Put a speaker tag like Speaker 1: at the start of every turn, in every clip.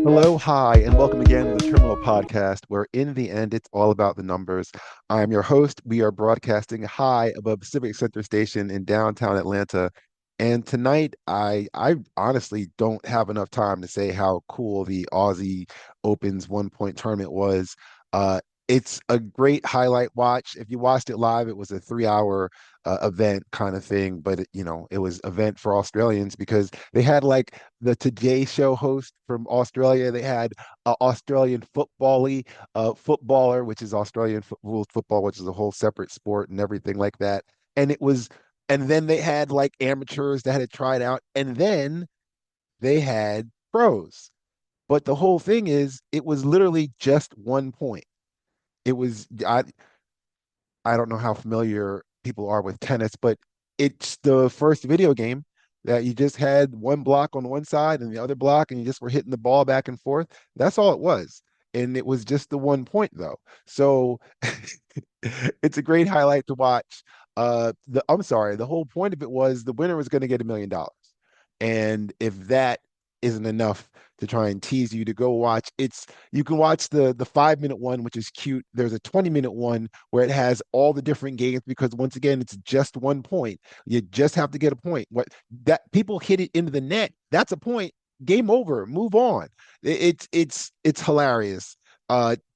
Speaker 1: Hello, hi, and welcome again to the Terminal Podcast, where in the end, it's all about the numbers. I am your host. We are broadcasting high above Civic Center Station in downtown Atlanta. And tonight, I honestly don't have enough time to say how cool the Aussie Opens 1 point tournament was. Uh, it's a great highlight watch. If you watched it live, it was a 3 hour event kind of thing, but it was event for Australians because they had like the Today Show host from Australia. They had Australian footballer, which is Australian rules football, which is a whole separate sport and everything like that. And it was, and then they had like amateurs that had tried out, and then they had pros. But the whole thing is, it was literally just 1 point. It was I don't know how familiar people are with tennis, but it's the first video game that you just had one block on one side and the other block, and you just were hitting the ball back and forth. That's all it was. And it was just the 1 point though. So it's a great highlight to watch. I'm sorry, the whole point of it was the winner was going to get $1 million. And if that isn't enough to try and tease you to go watch, you can watch the 5 minute one, which is cute. There's a 20-minute one where it has all the different games because once again, it's just 1 point. You just have to get a point. What that people hit it into the net, that's a point. Game over. Move on. It's hilarious.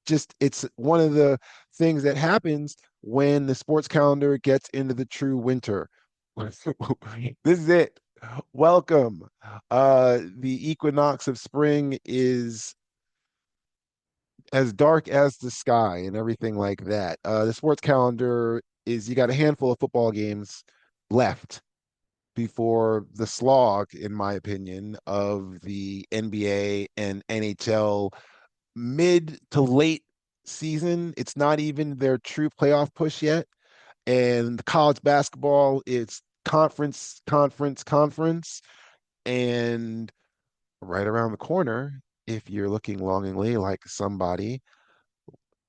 Speaker 1: Just it's one of the things that happens when the sports calendar gets into the true winter. This is it. Welcome. The equinox of spring is as dark as the sky and everything like that. The sports calendar is you got a handful of football games left before the slog, in my opinion, of the NBA and NHL mid to late season. It's not even their true playoff push yet. And college basketball, it's conference, conference, conference. And right around the corner, if you're looking longingly like somebody,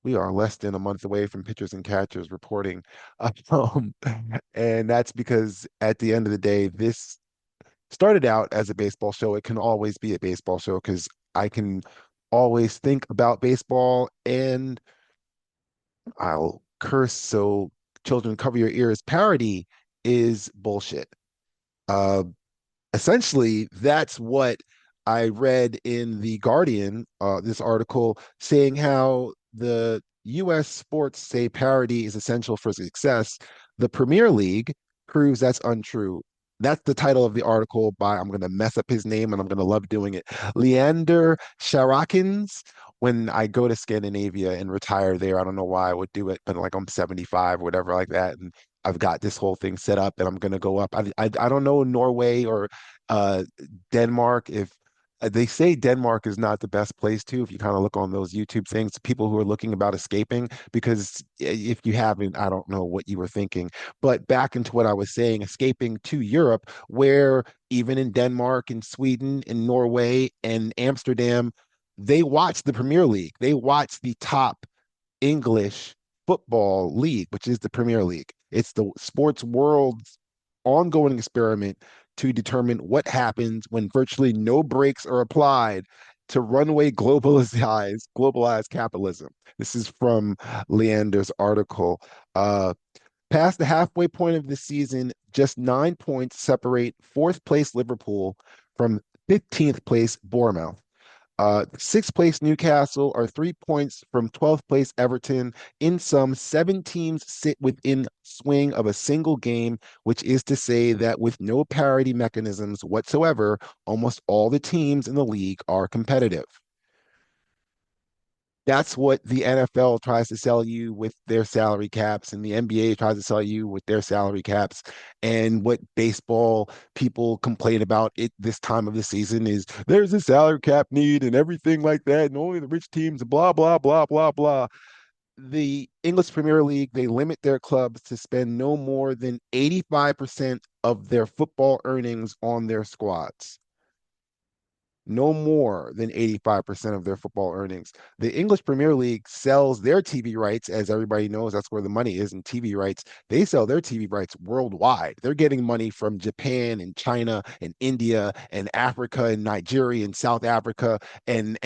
Speaker 1: we are less than a month away from pitchers and catchers reporting. Um, and that's because at the end of the day, this started out as a baseball show. It can always be a baseball show because I can always think about baseball and I'll curse so children cover your ears. Parody is bullshit. Uh, Essentially, that's what I read in The Guardian, this article saying how the US sports say parity is essential for success. The Premier League proves that's untrue. That's the title of the article by, I'm going to mess up his name and I'm going to love doing it, Leander Sharakins. When I go to Scandinavia and retire there, I don't know why I would do it, but like I'm 75 or whatever like that. And I've got this whole thing set up and I'm going to go up. I don't know Norway or uh, Denmark. If they say Denmark is not the best place to, if you kind of look on those YouTube things, people who are looking about escaping, because if you haven't, I don't know what you were thinking. But back into what I was saying, escaping to Europe, where even in Denmark and Sweden and Norway and Amsterdam, they watch the Premier League. They watch the top English football league, which is the Premier League. It's the sports world's ongoing experiment to determine what happens when virtually no brakes are applied to runway globalized capitalism. This is from Leander's article. Uh, Past the halfway point of the season, just 9 points separate fourth place Liverpool from 15th place Bournemouth. Sixth place Newcastle are 3 points from 12th place Everton. In sum, seven teams sit within swing of a single game, which is to say that with no parity mechanisms whatsoever, almost all the teams in the league are competitive. That's what the NFL tries to sell you with their salary caps, and the NBA tries to sell you with their salary caps. And what baseball people complain about it this time of the season is there's a salary cap need and everything like that, and only the rich teams, blah, blah, blah, blah, blah. The English Premier League, they limit their clubs to spend no more than 85% of their football earnings on their squads. no more than 85% of their football earnings. The English Premier League sells their TV rights, as everybody knows, that's where the money is in TV rights. They sell their TV rights worldwide. They're getting money from Japan and China and India and Africa and Nigeria and South Africa and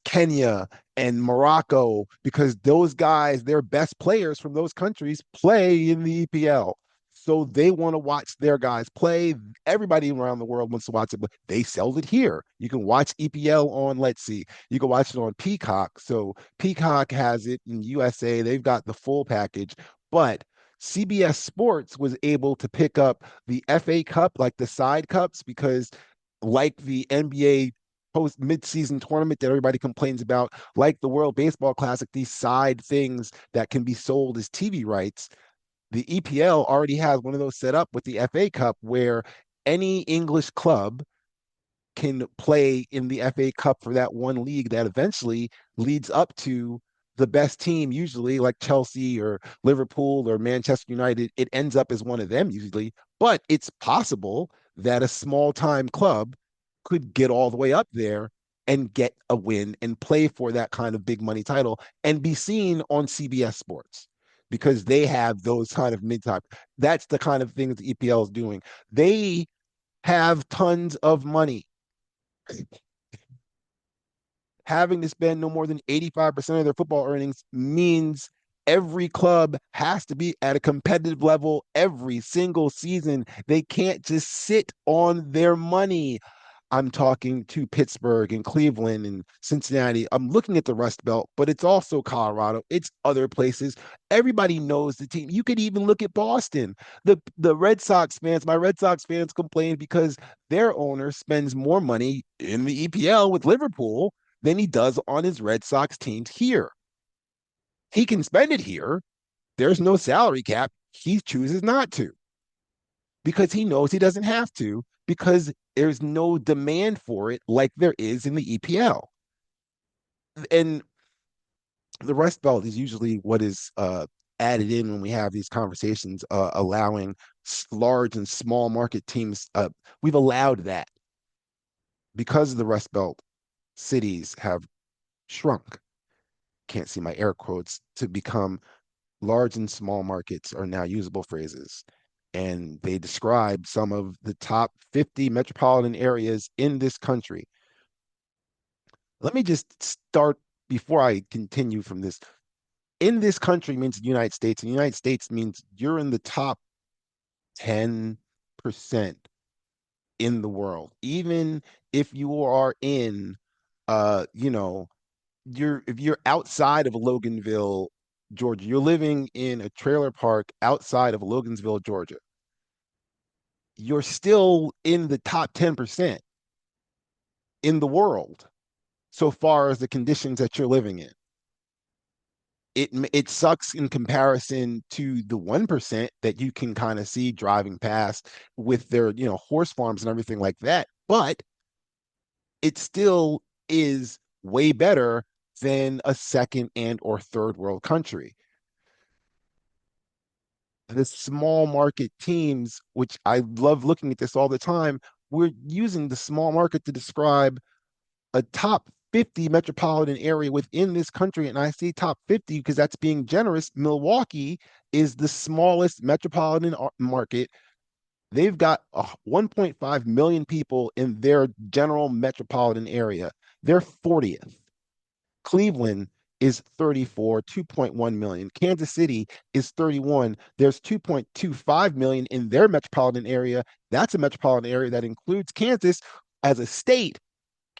Speaker 1: Kenya and Morocco because those guys, their best players from those countries play in the EPL. So they want to watch their guys play. Everybody around the world wants to watch it, but they sell it here. You can watch EPL on, let's see, you can watch it on Peacock. So Peacock has it in USA. They've got the full package, but CBS Sports was able to pick up the FA Cup, like the side cups, because like the NBA post mid-season tournament that everybody complains about, like the World Baseball Classic, these side things that can be sold as TV rights. The EPL already has one of those set up with the FA Cup where any English club can play in the FA Cup for that one league that eventually leads up to the best team, usually like Chelsea or Liverpool or Manchester United. It ends up as one of them usually, but it's possible that a small time club could get all the way up there and get a win and play for that kind of big money title and be seen on CBS Sports because they have those kind of mid time. That's the kind of things the EPL is doing. They have tons of money. Having to spend no more than 85% of their football earnings means every club has to be at a competitive level every single season. They can't just sit on their money. I'm talking to Pittsburgh and Cleveland and Cincinnati. I'm looking at the Rust Belt, but it's also Colorado. It's other places. Everybody knows the team. You could even look at Boston. The Red Sox fans, my Red Sox fans complain because their owner spends more money in the EPL with Liverpool than he does on his Red Sox teams here. He can spend it here. There's no salary cap. He chooses not to because he knows he doesn't have to because there's no demand for it like there is in the EPL. And the Rust Belt is usually what is added in when we have these conversations, allowing large and small market teams. We've allowed that because the Rust Belt cities have shrunk. Can't see my air quotes to become large and small markets are now usable phrases. And they describe some of the top 50 metropolitan areas in this country. Let me just start before I continue from this. In this country means the United States, and the United States means you're in the top 10% in the world. Even if you are in, you know, you're if you're outside of Loganville, Georgia, you're living in a trailer park outside of Loganville, Georgia, you're still in the top 10% in the world so far as the conditions that you're living in. It sucks in comparison to the 1% that you can kind of see driving past with their, horse farms and everything like that, but it still is way better than a second and or third world country. The small market teams, which I love looking at this all the time, we're using the small market to describe a top 50 metropolitan area within this country. And I say top 50 because that's being generous. Milwaukee is the smallest metropolitan market. They've got 1.5 million people in their general metropolitan area. They're 40th. Cleveland is 34, 2.1 million. Kansas City is 31. There's 2.25 million in their metropolitan area. That's a metropolitan area that includes Kansas as a state.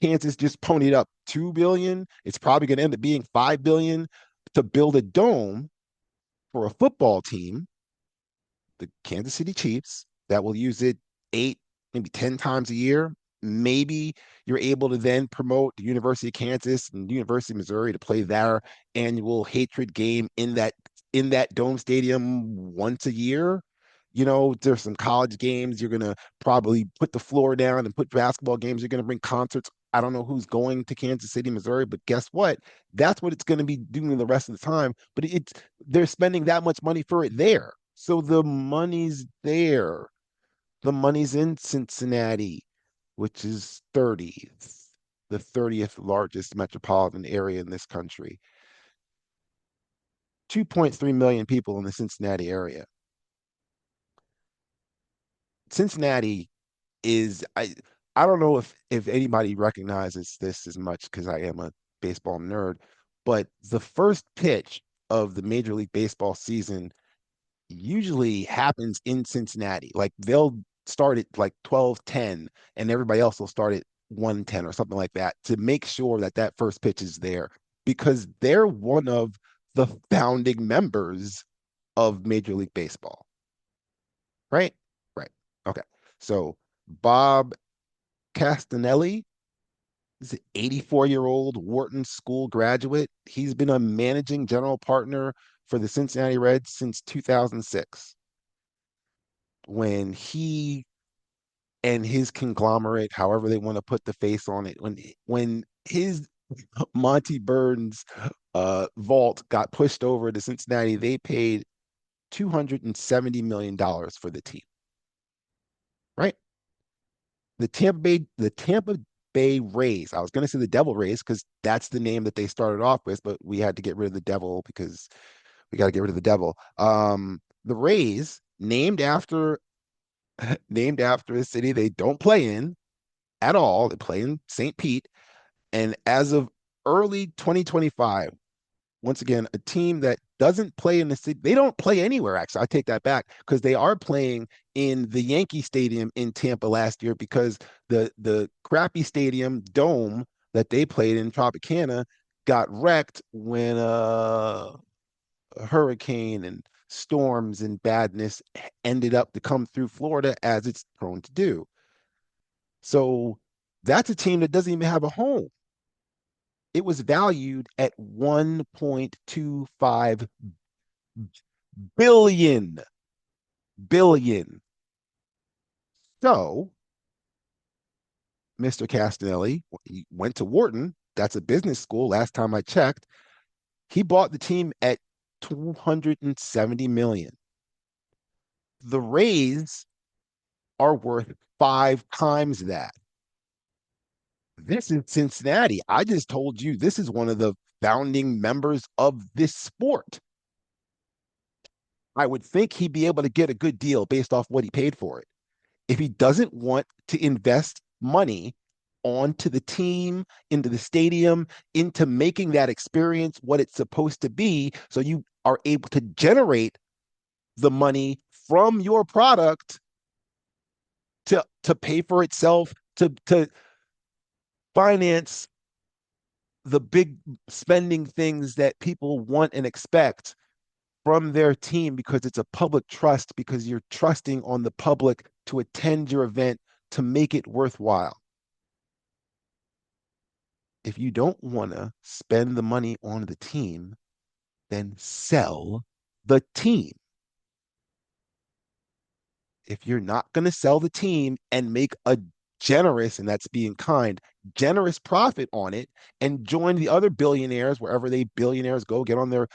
Speaker 1: Kansas just ponied up 2 billion. It's probably going to end up being 5 billion to build a dome for a football team, the Kansas City Chiefs, that will use it 8, maybe 10 times a year. Maybe you're able to then promote the University of Kansas and the University of Missouri to play their annual hatred game in that dome stadium once a year. There's some college games. You're gonna probably put the floor down and put basketball games. You're gonna bring concerts. I don't know who's going to Kansas City, Missouri, but guess what? That's what it's going to be doing the rest of the time. But they're spending that much money for it there. So the money's there. The money's in Cincinnati. which is 30th, the 30th largest metropolitan area in this country. 2.3 million people in the Cincinnati area. Cincinnati is I don't know if anybody recognizes this as much because I am a baseball nerd, but the first pitch of the Major League Baseball season usually happens in Cincinnati. Like they'll start at like 12:10 and everybody else will start at 1:10 or something like that to make sure that that first pitch is there because they're one of the founding members of Major League Baseball, right? Right. Okay. So Bob Castanelli is an 84-year-old Wharton School graduate. He's been a managing general partner for the Cincinnati Reds since 2006 when he and his conglomerate, however they want to put the face on it, when his Monty Burns vault got pushed over to Cincinnati, they paid $270 million for the team, right? The Tampa Bay Rays. I was going to say the Devil Rays because that's the name that they started off with, but we had to get rid of the Devil because we got to get rid of the Devil. The Rays, named after a city they don't play in at all. They play in St. Pete, and as of early 2025, once again, a team that doesn't play in the city. They don't play anywhere, actually. I take that back because they are playing in the Yankee Stadium in Tampa last year because the crappy stadium dome that they played in Tropicana got wrecked when a hurricane and storms and badness ended up to come through Florida as it's prone to do. So that's a team that doesn't even have a home. It was valued at 1.25 billion. So Mr. Castanelli, he went to Wharton. That's a business school. Last time I checked, he bought the team at 270 million. The Rays are worth 5 times that. This is Cincinnati. I just told you this is one of the founding members of this sport. I would think he'd be able to get a good deal based off what he paid for it. If he doesn't want to invest money onto the team, into the stadium, into making that experience what it's supposed to be, so you are able to generate the money from your product to pay for itself, to finance the big spending things that people want and expect from their team because it's a public trust, because you're trusting on the public to attend your event to make it worthwhile. If you don't want to spend the money on the team, then sell the team. If you're not going to sell the team and make a generous, and that's being kind, generous profit on it and join the other billionaires wherever they billionaires go, get on their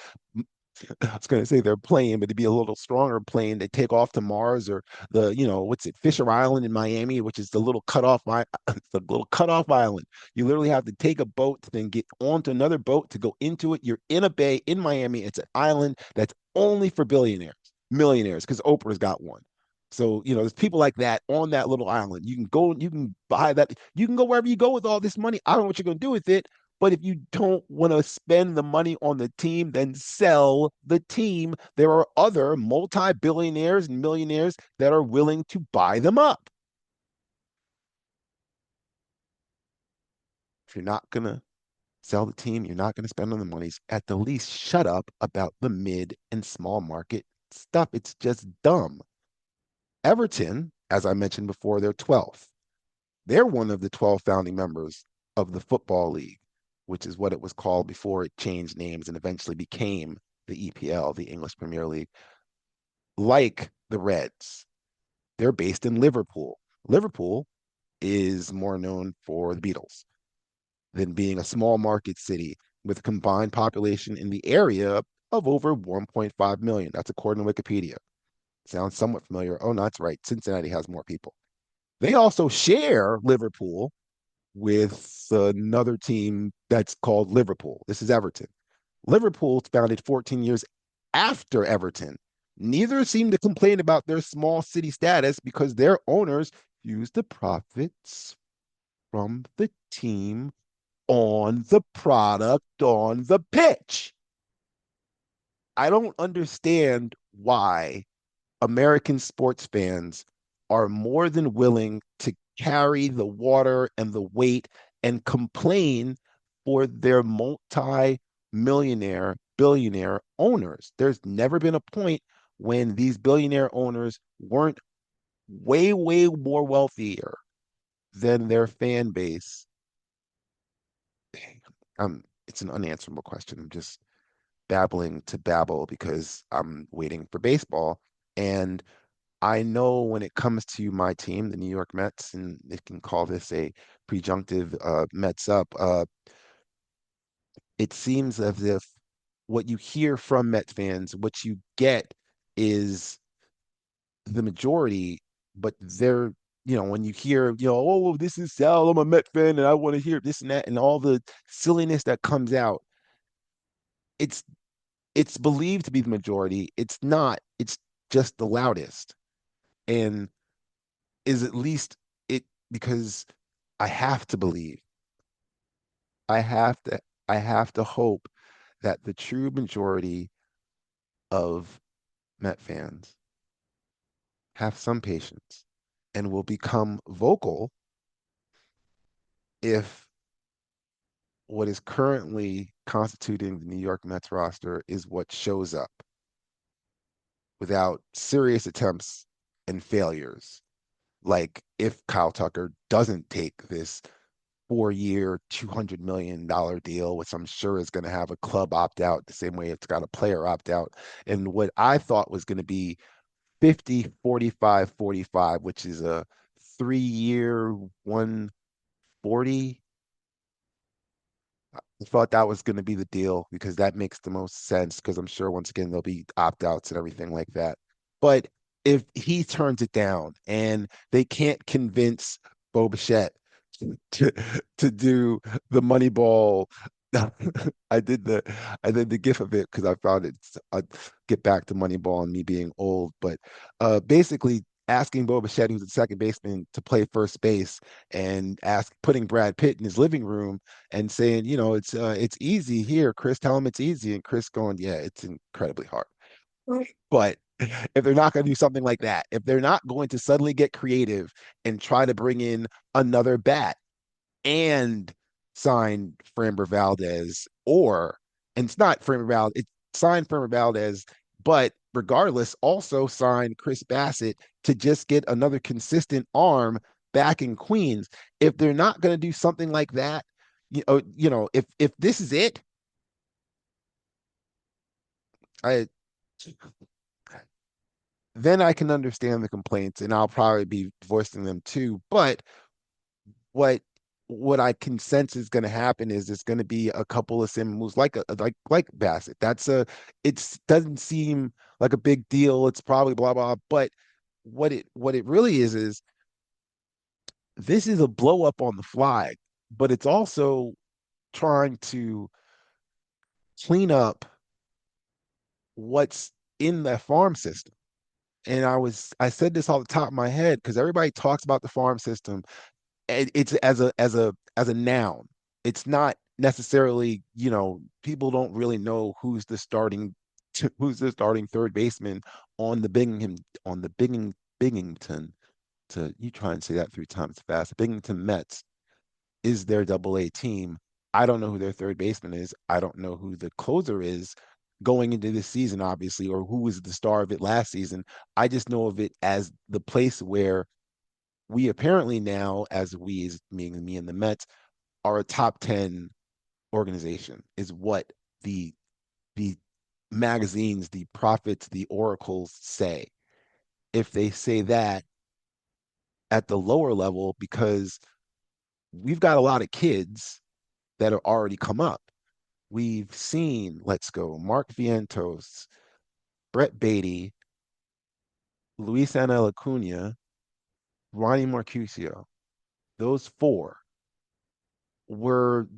Speaker 1: I was going to say they're plane, but to be a little stronger plane, they take off to Mars or what's it, Fisher Island in Miami, which is the little the little cutoff island. You literally have to take a boat to then get onto another boat to go into it. You're in a bay in Miami. It's an island that's only for billionaires, millionaires, because Oprah's got one. So, there's people like that on that little island. You can go, you can buy that, you can go wherever you go with all this money. I don't know what you're going to do with it. But if you don't want to spend the money on the team, then sell the team. There are other multi-billionaires and millionaires that are willing to buy them up. If you're not going to sell the team, you're not going to spend on the monies, at the least shut up about the mid and small market stuff. It's just dumb. Everton, as I mentioned before, they're 12th. They're one of the 12 founding members of the Football League, which is what it was called before it changed names and eventually became the EPL, the English Premier League. Like the Reds, they're based in Liverpool. Liverpool is more known for the Beatles than being a small market city with a combined population in the area of over 1.5 million. That's according to Wikipedia. Sounds somewhat familiar. Oh, no, that's right. Cincinnati has more people. They also share Liverpool with another team that's called Liverpool. This is Everton. Liverpool founded 14 years after Everton. Neither seem to complain about their small city status because their owners use the profits from the team on the product on the pitch. I don't understand why American sports fans are more than willing to carry the water and the weight and complain for their multi-millionaire, billionaire owners. There's never been a point when these billionaire owners weren't way, way more wealthier than their fan base. It's an unanswerable question. I'm just babbling to babble because I'm waiting for baseball. And I know when it comes to my team, the New York Mets, and they can call this a prejunction Mets up, it seems as if what you hear from Met fans, what you get is the majority, but they're, when you hear, oh, this is Sal, I'm a Met fan and I want to hear this and that and all the silliness that comes out, it's it's believed to be the majority. It's not, it's just the loudest. And is at least it because I have to believe, I have to, I have to hope that the true majority of Met fans have some patience and will become vocal if what is currently constituting the New York Mets roster is what shows up without serious attempts and failures. Like if Kyle Tucker doesn't take this 4 year, $200 million deal, which I'm sure is going to have a club opt out the same way it's got a player opt out. And what I thought was going to be 50, 45, 45, which is a 3 year, 140. I thought that was going to be the deal because that makes the most sense. Because I'm sure once again there'll be opt outs and everything like that. But if he turns it down and they can't convince Bo Bichette to to do the Moneyball. I did the I did the gif of it because I found it. I get back to Moneyball and me being old, but basically asking Bo Bichette, who's the second baseman, to play first base and putting Brad Pitt in his living room and saying, it's easy here, Chris. Tell him it's easy, and Chris going, yeah, it's incredibly hard. But if they're not going to do something like that, if they're not going to suddenly get creative and try to bring in another bat and sign Framber Valdez, and it's not Framber Valdez, it's sign Framber Valdez, but regardless, also sign Chris Bassitt to just get another consistent arm back in Queens. If they're not going to do something like that, if this is it, I then I can understand the complaints and I'll probably be voicing them too. But what what I can sense is going to happen is it's going to be a couple of sim moves like Bassett. It doesn't seem like a big deal. It's probably blah blah. But what it really is this is a blow up on the fly, but it's also trying to clean up what's in the farm system. And I said this off the top of my head because everybody talks about the farm system. It's as a noun. It's not necessarily, people don't really know who's the starting third baseman on the Binghamton, to you try and say that 3 times fast. Binghamton Mets is their double A team. I don't know who their third baseman is. I don't know who the closer is going into this season, obviously, or who was the star of it last season. I just know of it as the place where we apparently now, as we, as meaning me and the Mets, are a top 10 organization, is what the magazines, the prophets, the oracles say. If they say that at the lower level, because we've got a lot of kids that are already come up. We've seen, let's go, Mark Vientos, Brett Beatty, Luis Anel Acuna, Ronnie Marcusio, those four were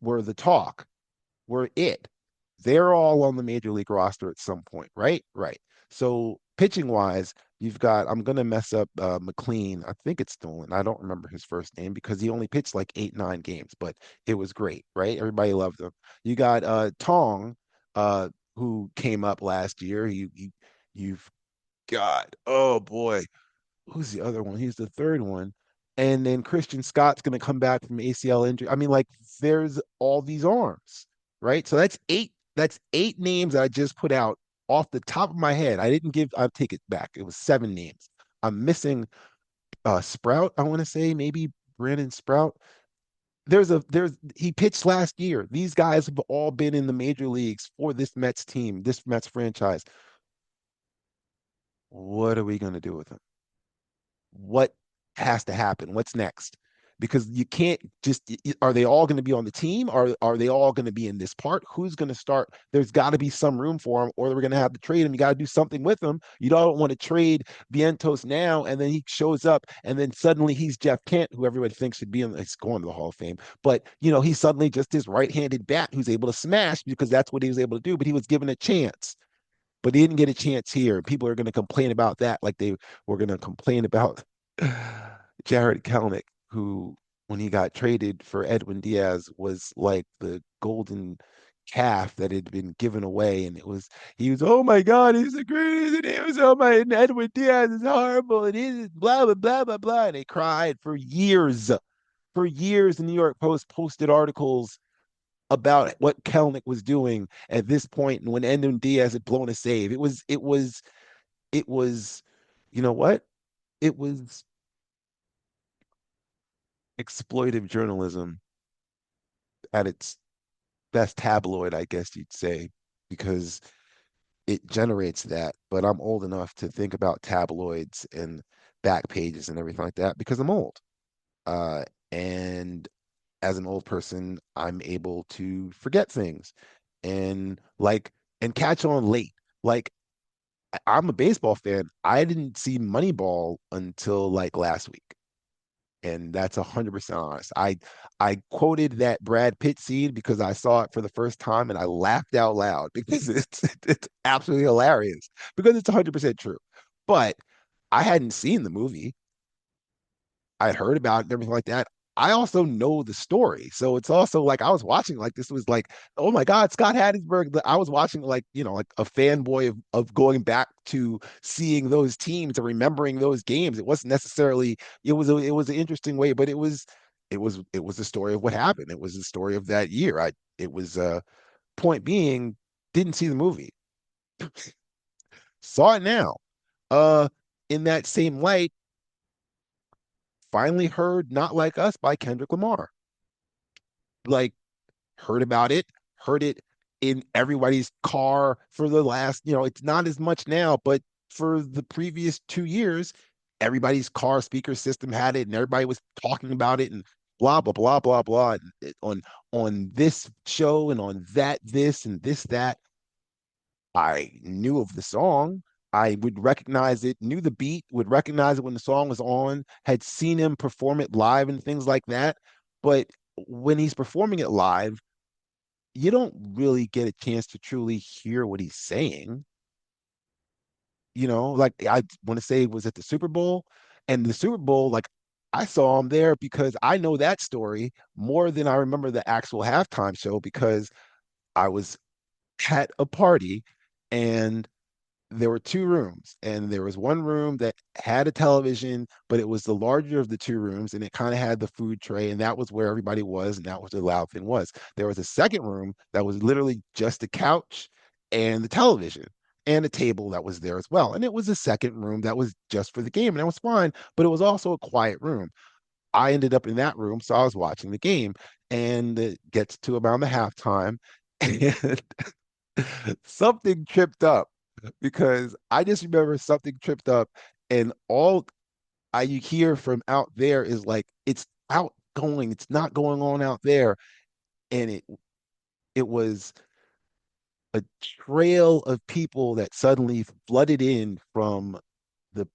Speaker 1: were the talk, were it. They're all on the major league roster at some point, right? Right. So pitching wise, you've got, I'm gonna mess up McLean. I think it's Stolen. I don't remember his first name because he only pitched like 8, 9 games, but it was great, right? Everybody loved him. You got Tong, who came up last year. You've got, oh boy, who's the other one? He's the third one. And then Christian Scott's going to come back from ACL injury. I mean, like, there's all these arms, right? So that's eight. That's 8 names that I just put out off the top of my head. I didn't give. I'll take it back. It was 7 names. I'm missing Sprout. I want to say maybe Brandon Sprout. There's he pitched last year. These guys have all been in the major leagues for this Mets team, this Mets franchise. What are we going to do with them? What has to happen? What's next? Because you can't just, are they all going to be on the team? Are they all going to be in this part? Who's going to start? There's got to be some room for them, or we're going to have to trade him. You got to do something with him. You don't want to trade Vientos now, and then he shows up, and then suddenly he's Jeff Kent, who everybody thinks should be in. He's going to the Hall of Fame, but he's suddenly just this right-handed bat who's able to smash because that's what he was able to do. But he was given a chance, but he didn't get a chance here. People are going to complain about that, like they were going to complain about Jared Kelnick, who, when he got traded for Edwin Diaz, was like the golden calf that had been given away. And he was, oh my God, he's the greatest. And he was, oh my, and Edwin Diaz is horrible. And he's blah, blah, blah, blah, blah. And they cried for years. For years, the New York Post posted articles about what Kelnick was doing at this point, and when Edwin Diaz had blown a save. It was, you know what? It was exploitive journalism at its best, tabloid, I guess you'd say, because it generates that. But I'm old enough to think about tabloids and back pages and everything like that because I'm old. Uh, and as an old person, I'm able to forget things and and catch on late. Like, I'm a baseball fan. I didn't see Moneyball until like last week. And that's 100% honest. I quoted that Brad Pitt scene because I saw it for the first time and I laughed out loud because it's absolutely hilarious because it's 100% true. But I hadn't seen the movie. I'd heard about it and everything like that. I also know the story. So it's also like I was watching like this was like, oh my God, Scott Hattiesburg. I was watching like, like a fanboy of going back to seeing those teams and remembering those games. It wasn't necessarily, it was an interesting way, but it was the story of what happened. It was the story of that year. It was point being, didn't see the movie. Saw it now. Uh in that same light, finally heard Not Like Us by Kendrick Lamar. Like, heard about it, heard it in everybody's car for the last, it's not as much now, but for the previous 2 years, everybody's car speaker system had it and everybody was talking about it and blah, blah, blah, blah, blah. And on this show and on that, this and this, that. I knew of the song. I would recognize it, knew the beat, would recognize it when the song was on, had seen him perform it live and things like that. But when he's performing it live, you don't really get a chance to truly hear what he's saying. Like, I want to say it was at the Super Bowl, and the Super Bowl, like, I saw him there because I know that story more than I remember the actual halftime show because I was at a party and there were 2 rooms, and there was one room that had a television, but it was the larger of the 2 rooms, and it kind of had the food tray, and that was where everybody was, and that was the loud thing was. There was a second room that was literally just a couch and the television and a table that was there as well. And it was a second room that was just for the game, and that was fine, but it was also a quiet room. I ended up in that room, so I was watching the game, and it gets to around the halftime, and something tripped up because I just remember something tripped up, and all I you hear from out there is like it's outgoing, it's not going on out there, and it was a trail of people that suddenly flooded in from the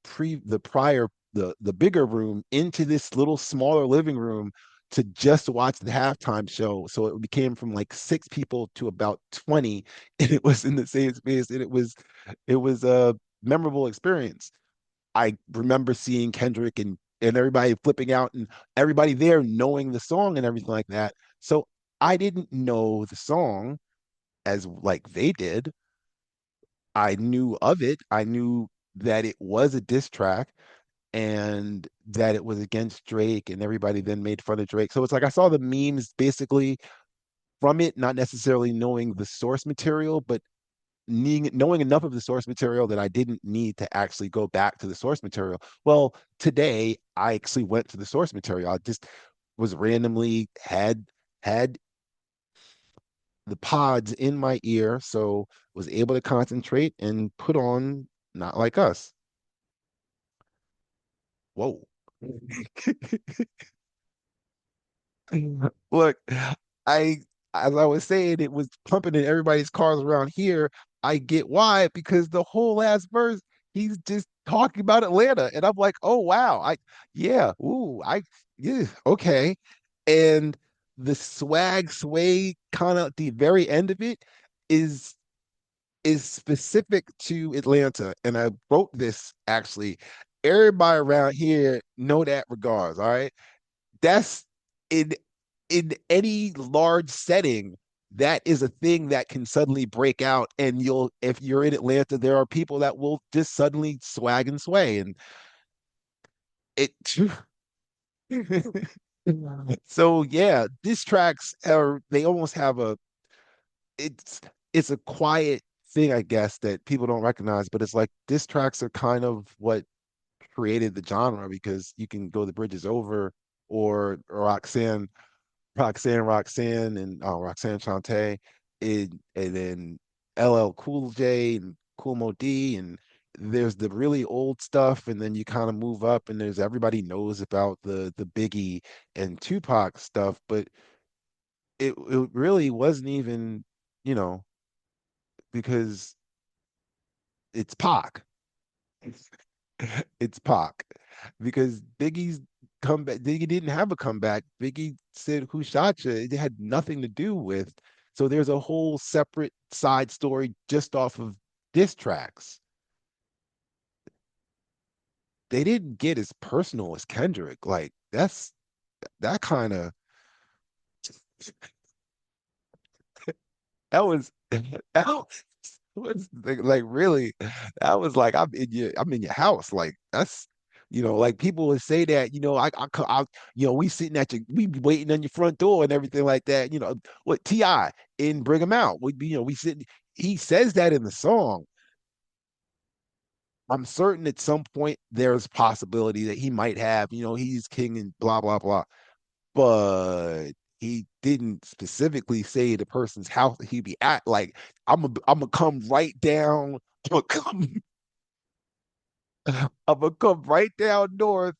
Speaker 1: prior the bigger room into this little smaller living room to just watch the halftime show. So it became from like 6 people to about 20, and it was in the same space, and it was a memorable experience. I remember seeing Kendrick and everybody flipping out and everybody there knowing the song and everything like that. So I didn't know the song as like they did. I knew of it. I knew that it was a diss track and that it was against Drake, and everybody then made fun of Drake. So it's like I saw the memes basically from it, not necessarily knowing the source material, but knowing enough of the source material that I didn't need to actually go back to the source material. Well, today I actually went to the source material. I just was randomly had the pods in my ear, so was able to concentrate and put on Not Like Us. Whoa. Look, I as I was saying, it was pumping in everybody's cars around here. I get why, because the whole last verse, he's just talking about Atlanta. And I'm like, oh wow. Yeah, yeah, okay. And the swag sway kind of at the very end of it is is specific to Atlanta. And I wrote this actually. Everybody around here know that regards, all right? That's in in any large setting, that is a thing that can suddenly break out. And you'll, if you're in Atlanta, there are people that will just suddenly swag and sway. And it so yeah, these tracks are, they almost have a, it's it's a quiet thing, I guess, that people don't recognize, but it's like diss tracks are kind of what created the genre, because you can go The Bridge Is Over or Roxanne and Roxanne Shante, and then LL Cool J and Cool Mo D, and there's the really old stuff, and then you kind of move up, and there's everybody knows about the Biggie and Tupac stuff, but it really wasn't even, you know, because it's Pac. It's Pac. Because Biggie's comeback, Biggie didn't have a comeback. Biggie said, "Who shot you?" It had nothing to do with. So there's a whole separate side story just off of diss tracks. They didn't get as personal as Kendrick. Like that kind of that was that was like really, that was like I'm in your house. Like that's, like people would say that, we sitting at your, we be waiting on your front door and everything like that. What Ti in Bring 'Em Out would be, we sitting. He says that in the song. I'm certain at some point there's possibility that he might have, he's king and blah blah blah, but he didn't specifically say the person's house that he'd be at. Like, I'm gonna come right down. I'm gonna come, I'm gonna come right down north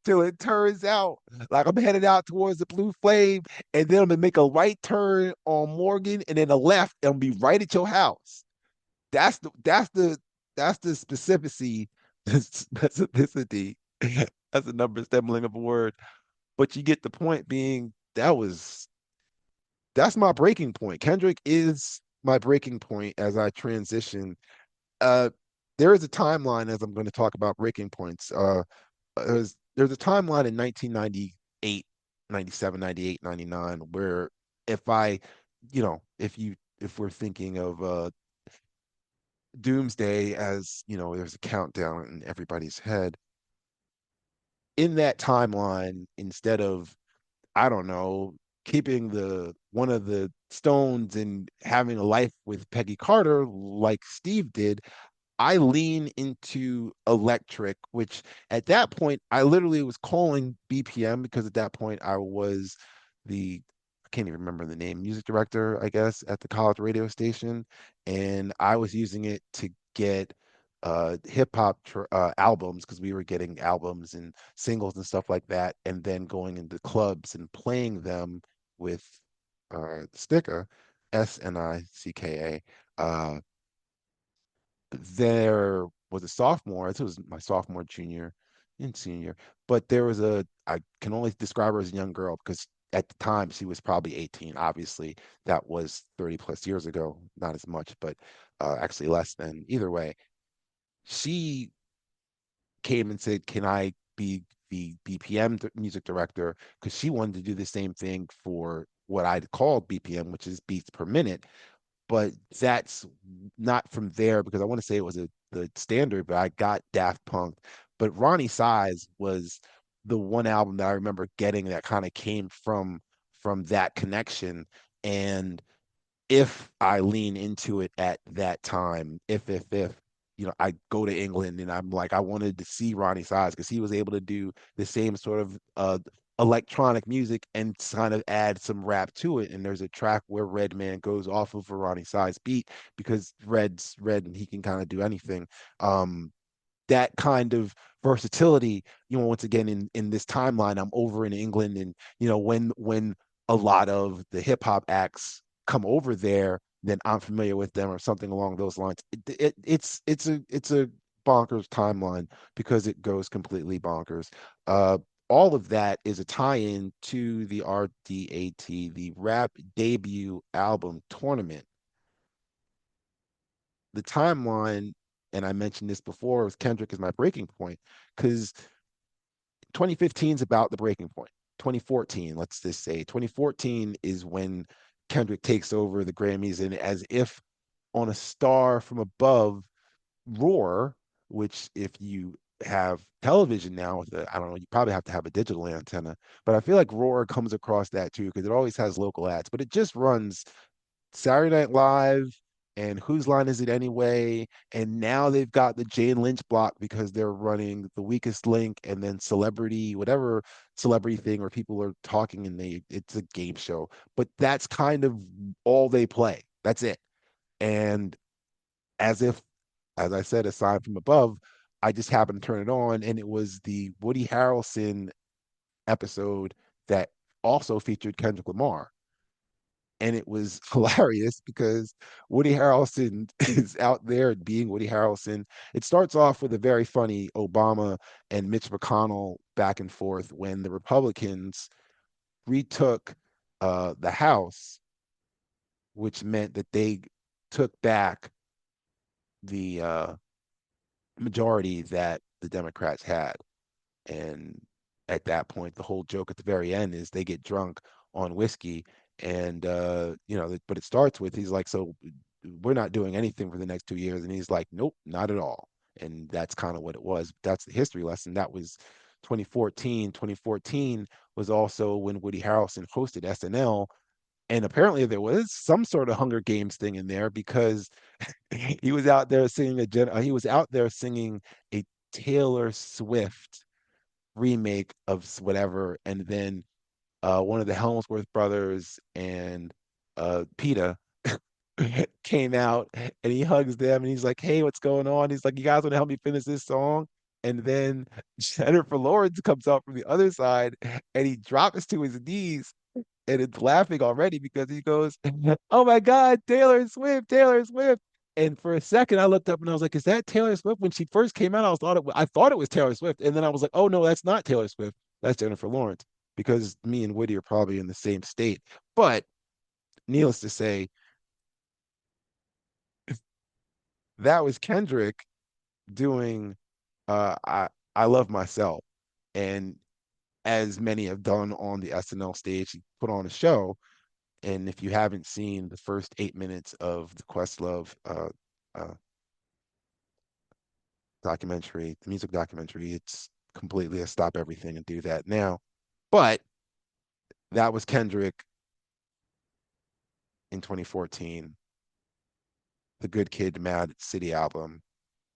Speaker 1: till it turns out like I'm headed out towards the Blue Flame, and then I'm gonna make a right turn on Morgan, and then a left, and I'll be right at your house. That's the specificity, specificity. That's a number stemming of a word, but you get the point. Being that's my breaking point. Kendrick is my breaking point as I transition. Uh, there is a timeline, as I'm going to talk about breaking points. There's a timeline in 1998, 97, 98, 99, where if I, if we're thinking of doomsday, as there's a countdown in everybody's head. In that timeline, instead of, I don't know, keeping the one of the Stones and having a life with Peggy Carter like Steve did, I lean into electric, which at that point I literally was calling BPM, because at that point I was I can't even remember the name, music director, I guess, at the college radio station, and I was using it to get hip hop albums, because we were getting albums and singles and stuff like that, and then going into clubs and playing them with sticker, SNICKA. There was a sophomore, I think it was my sophomore, junior. in senior. But there was I can only describe her as a young girl because at the time she was probably 18. Obviously, that was 30 plus years ago, not as much, but actually less than. Either way, she came and said, "Can I be the BPM music director?" Because she wanted to do the same thing for what I'd called BPM, which is beats per minute. But that's not from there because I want to say it was the standard, but I got Daft Punk. But Ronnie Size was the one album that I remember getting that kind of came from that connection. And if I lean into it at that time, if I go to England and I'm like I wanted to see Ronnie Size because he was able to do the same sort of electronic music and kind of add some rap to it. And there's a track where Redman goes off of a Ronnie Size beat because Red's Red and he can kind of do anything. Um, that kind of versatility, once again in this timeline, I'm over in England, and when a lot of the hip hop acts come over there, then I'm familiar with them or something along those lines. It's a bonkers timeline because it goes completely bonkers. Uh, all of that is a tie-in to the RDAT, the rap debut album tournament. The timeline, and I mentioned this before, was Kendrick is my breaking point because 2015 is about the breaking point. 2014, let's just say 2014 is when Kendrick takes over the Grammys, and as if on a star from above, Roar, which if you have television now with I don't know, you probably have to have a digital antenna, but I feel like Roar comes across that too because it always has local ads, but it just runs Saturday Night Live and Whose Line Is It Anyway? And now they've got the Jane Lynch block because they're running The Weakest Link and then Celebrity, whatever celebrity thing where people are talking and it's a game show. But that's kind of all they play. That's it. And as if, as I said, aside from above, I just happened to turn it on and it was the Woody Harrelson episode that also featured Kendrick Lamar, and it was hilarious because Woody Harrelson is out there being Woody Harrelson. It starts off with a very funny Obama and Mitch McConnell back and forth when the Republicans retook the House, which meant that they took back the majority that the Democrats had. And at that point, the whole joke at the very end is they get drunk on whiskey. And, but it starts with he's like, so we're not doing anything for the next 2 years. And he's like, nope, not at all. And that's kind of what it was. That's the history lesson. That was 2014. 2014 was also when Woody Harrelson hosted SNL. And apparently there was some sort of Hunger Games thing in there because he was out there singing he was out there singing a Taylor Swift remake of whatever, and then one of the Helmsworth brothers and PETA came out and he hugs them and he's like, "Hey, what's going on?" He's like, "You guys want to help me finish this song?" And then Jennifer Lawrence comes out from the other side and he drops to his knees and it's laughing already because he goes, "Oh my God, Taylor Swift, Taylor Swift." And for a second, I looked up and I was like, "Is that Taylor Swift?" When she first came out, I thought it was Taylor Swift, and then I was like, "Oh no, that's not Taylor Swift. That's Jennifer Lawrence." Because me and Woody are probably in the same state. But needless to say, that was Kendrick doing I Love Myself. And as many have done on the SNL stage, he put on a show. And if you haven't seen the first 8 minutes of the Questlove uh, documentary, the music documentary, it's completely a stop everything and do that now. But that was Kendrick in 2014, the Good Kid, Mad City album,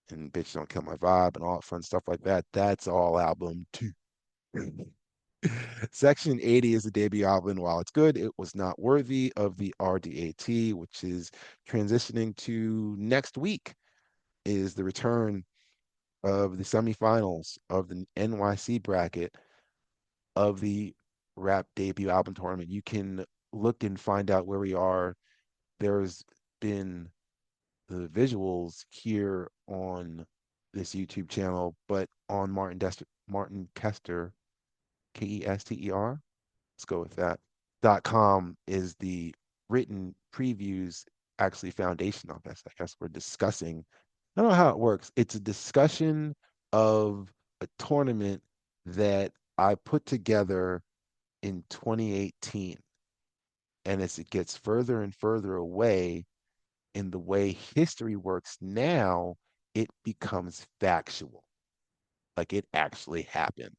Speaker 1: and Bitch Don't Kill My Vibe and all that fun stuff like that. That's all album two. Section 80 is the debut album. And while it's good, it was not worthy of the RDAT, which is transitioning to next week, is the return of the semifinals of the NYC bracket of the rap debut album tournament. You can look and find out where we are. There's been the visuals here on this YouTube channel, but on Martin Martin Kester, Kester. Let's go with that. .com is the written previews actually foundation of this. I guess we're discussing, I don't know how it works. It's a discussion of a tournament that I put together in 2018. And as it gets further and further away in the way history works now, it becomes factual, like it actually happened.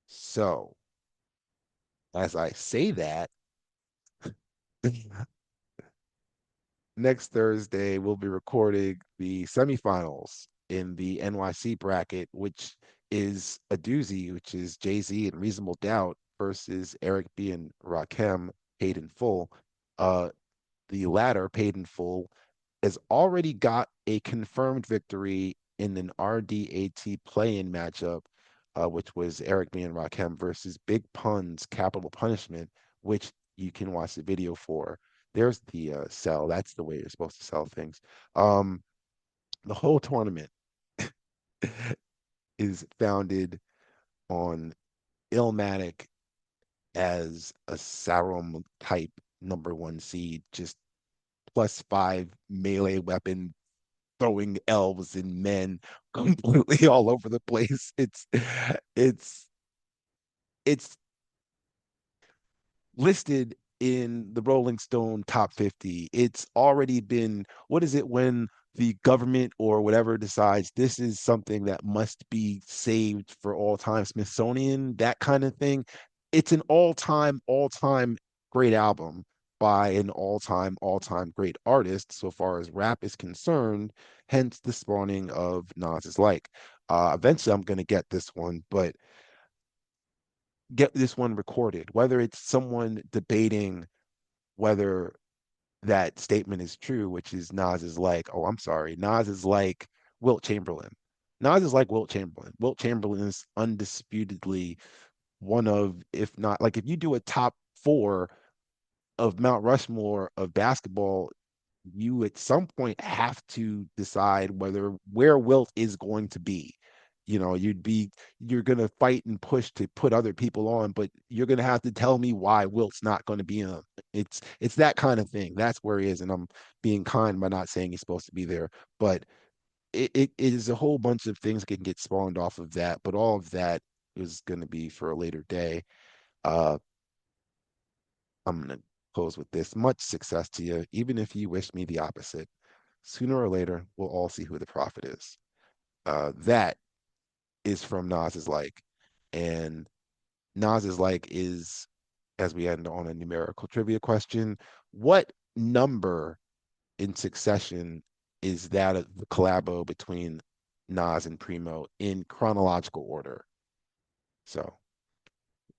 Speaker 1: So, as I say that, next Thursday we'll be recording the semifinals in the NYC bracket, which is a doozy, which is Jay-Z and Reasonable Doubt versus Eric B and Rakim paid in full. Uh, the latter, paid in full, has already got a confirmed victory in an RDAT play-in matchup, which was Eric B and Rakim versus Big Pun's Capital Punishment, which you can watch the video for. There's the sell. That's the way you're supposed to sell things. Um, the whole tournament is founded on Illmatic as a Sarum type number one seed, just +5 melee weapon throwing elves and men completely all over the place. It's it's listed in the Rolling Stone top 50. It's already been, what is it when the government or whatever decides this is something that must be saved for all time, Smithsonian, that kind of thing. It's an all time great album by an all time great artist so far as rap is concerned, hence the spawning of Nas Is Like. Eventually I'm going to get this one, but get this one recorded, whether it's someone debating whether that statement is true, which is Nas is like, oh, I'm sorry, Nas is like Wilt Chamberlain. Nas is like Wilt Chamberlain. Wilt Chamberlain is undisputedly one of, if not, like if you do a top four of Mount Rushmore of basketball, you at some point have to decide whether where Wilt is going to be. You're gonna fight and push to put other people on, but you're gonna have to tell me why Wilt's not gonna be in. It's that kind of thing. That's where he is, and I'm being kind by not saying he's supposed to be there, but it is a whole bunch of things that can get spawned off of that, but all of that is gonna be for a later day. Uh, I'm gonna close with this. Much success to you, even if you wish me the opposite. Sooner or later, we'll all see who the prophet is. That is from Nas Is Like. And Nas Is Like is, as we end on a numerical trivia question, what number in succession is that of the collabo between Nas and Primo in chronological order? So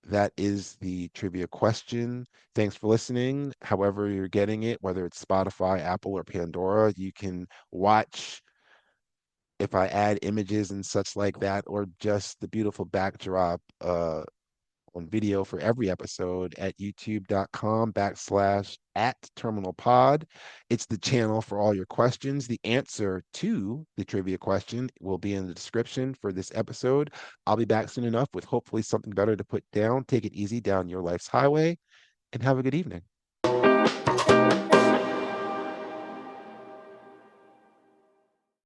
Speaker 1: that is the trivia question. Thanks for listening. However, you're getting it, whether it's Spotify, Apple, or Pandora, you can watch if I add images and such like that, or just the beautiful backdrop on video for every episode at youtube.com/at terminal pod. It's the channel for all your questions. The answer to the trivia question will be in the description for this episode. I'll be back soon enough with hopefully something better to put down. Take it easy down your life's highway and have a good evening.